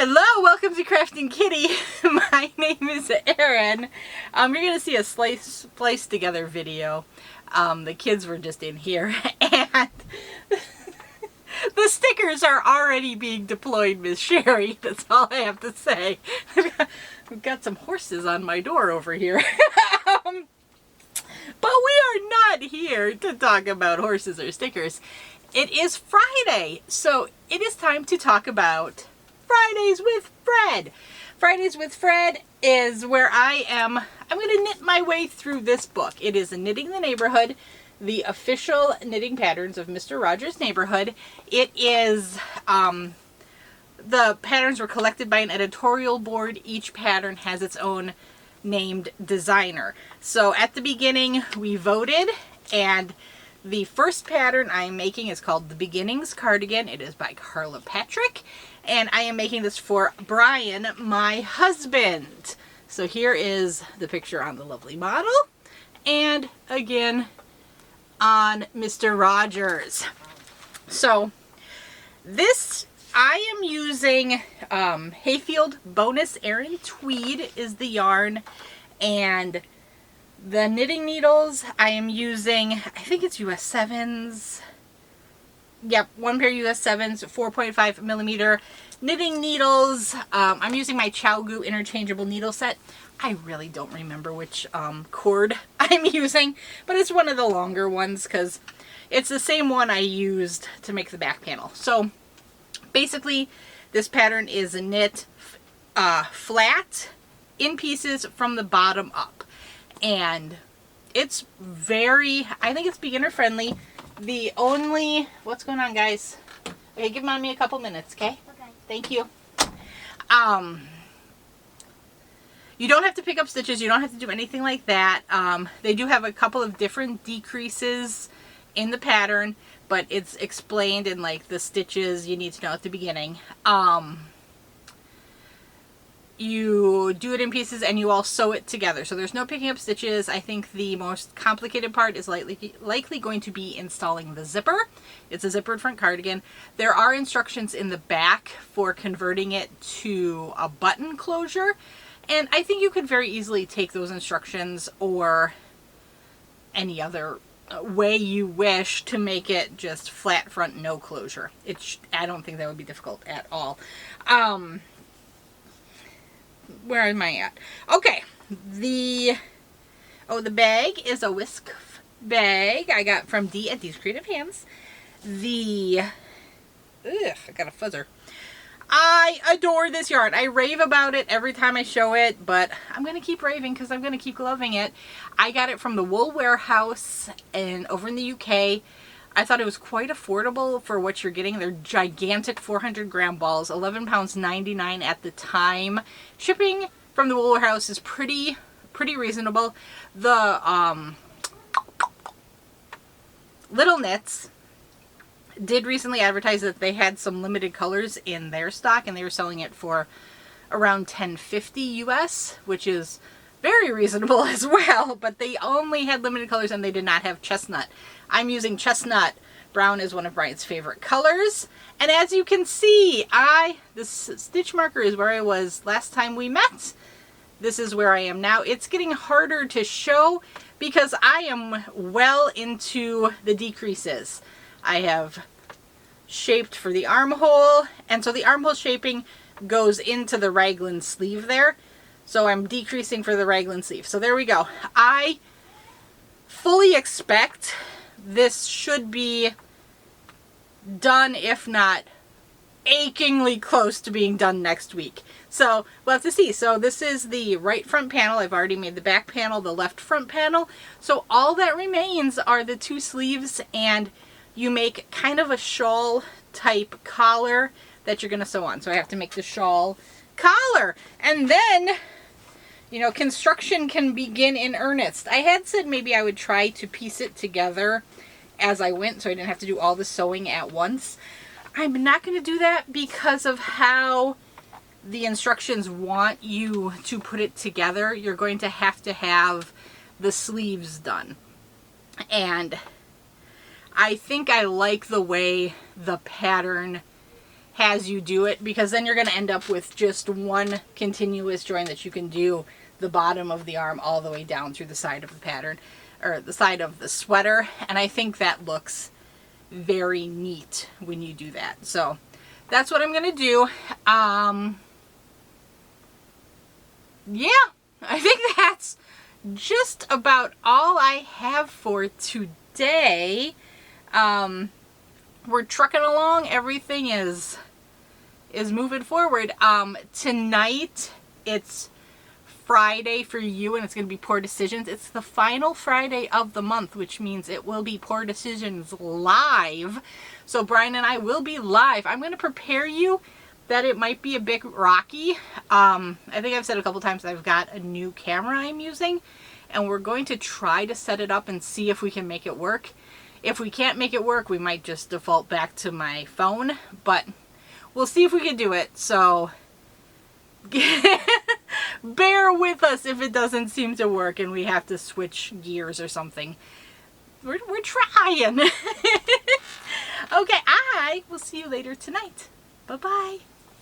Hello, welcome to Krafting Kitty. My name is Erin. You're going to see a splice together video. The kids were just in here and the stickers are already being deployed, Miss Sherry. That's all I have to say. I've got some horses on my door over here. But we are not here to talk about horses or stickers. It is Friday, so it is time to talk about Fridays with Fred. Fridays with Fred is where I'm going to knit my way through this book. It is Knitting the Neighborhood, the official knitting patterns of Mr. Rogers' Neighborhood. It is, the patterns were collected by an editorial board. Each pattern has its own named designer. So at the beginning we voted, and the first pattern I am making is called the Beginnings Cardigan. It is by Carla Patrick, and I am making this for Brian, my husband. So here is the picture on the lovely model, and again on Mr. Rogers. So this, I am using Hayfield Bonus Aran Tweed is the yarn, and the knitting needles I am using, I think it's US 7s. Yep, one pair US 7s, 4.5 millimeter knitting needles. I'm using my ChowGoo interchangeable needle set. I really don't remember which cord I'm using, but it's one of the longer ones because it's the same one I used to make the back panel. So basically this pattern is knit flat in pieces from the bottom up. And it's very, I think it's beginner friendly. The only, what's going on, guys? Okay, give me a couple minutes, okay? Okay. Thank you. You don't have to pick up stitches. You don't have to do anything like that. They do have a couple of different decreases in the pattern, but it's explained in like the stitches you need to know at the beginning. You do it in pieces and you all sew it together. So there's no picking up stitches. I think the most complicated part is likely going to be installing the zipper. It's a zippered front cardigan. There are instructions in the back for converting it to a button closure. And I think you could very easily take those instructions or any other way you wish to make it just flat front, no closure. I don't think that would be difficult at all. Where am I at? Okay, the bag is a whisk bag I got from Dee at Dee's Creative Hands. I got a fuzzer. I adore this yarn. I rave about it every time I show it, but I'm going to keep raving because I'm going to keep loving it. I got it from the Wool Warehouse over in the UK. I thought it was quite affordable for what you're getting. They're gigantic 400 gram balls, £11.99 at the time. Shipping from the Wool Warehouse is pretty reasonable. The Little Knits did recently advertise that they had some limited colors in their stock, and they were selling it for around $10.50 US, which is very reasonable as well, but they only had limited colors and they did not have chestnut. I'm using chestnut. Brown is one of Brian's favorite colors. And as you can see, this stitch marker is where I was last time we met. This is where I am now. It's getting harder to show because I am well into the decreases. I have shaped for the armhole, and so the armhole shaping goes into the raglan sleeve there. So I'm decreasing for the raglan sleeve. So there we go. I fully expect this should be done, if not achingly close to being done next week. So we'll have to see. So this is the right front panel. I've already made the back panel, the left front panel. So all that remains are the two sleeves, and you make kind of a shawl type collar that you're going to sew on. So I have to make the shawl collar, and then, you know, construction can begin in earnest. I had said maybe I would try to piece it together as I went so I didn't have to do all the sewing at once. I'm not going to do that because of how the instructions want you to put it together. You're going to have the sleeves done. And I think I like the way the pattern has you do it, because then you're going to end up with just one continuous join that you can do the bottom of the arm all the way down through the side of the pattern, or the side of the sweater, and I think that looks very neat when you do that. So that's what I'm going to do. Yeah, I think that's just about all I have for today. We're trucking along. Everything is moving forward. Tonight it's Friday for you, and it's going to be Poor Decisions. It's the final Friday of the month, which means it will be Poor Decisions live. So Brian and I will be live. I'm going to prepare you that it might be a bit rocky. I think I've said a couple times I've got a new camera I'm using, and we're going to try to set it up and see if we can make it work. If we can't make it work, we might just default back to my phone, but we'll see if we can do it. So bear with us if it doesn't seem to work and we have to switch gears or something. We're trying. Okay, I will see you later tonight. Bye-bye.